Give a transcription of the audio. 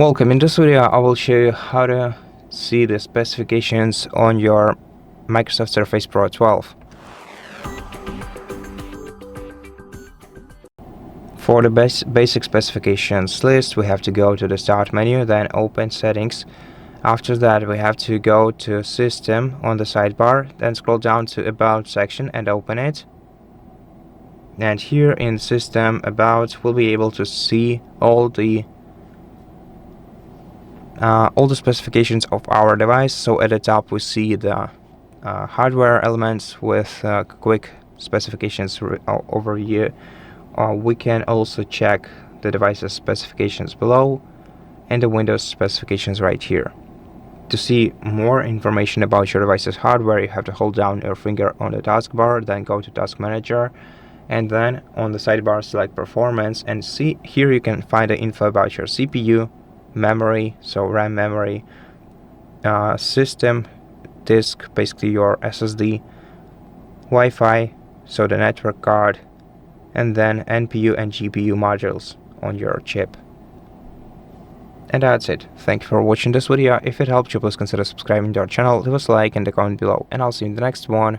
Welcome. In this video I will show you how to see the specifications on your Microsoft Surface Pro 12. For the basic specifications list, we have to go to the Start menu, then open Settings. After that we have to go to System on the sidebar, then scroll down to About section and open it. And here in System About we'll be able to see all the specifications of our device. So at the top we see the hardware elements with quick specifications over here. We can also check the device's specifications below and the Windows specifications right here. To see more information about your device's hardware, you have to hold down your finger on the taskbar, then go to Task Manager, and then on the sidebar select Performance, and see here you can find the info about your CPU, memory, so RAM memory, system disk, basically your SSD, Wi-Fi, so the network card, and then NPU and GPU modules on your chip. And that's it. Thank you for watching this video. If it helped you, please consider subscribing to our channel, leave us a like and a comment below, and I'll see you in the next one.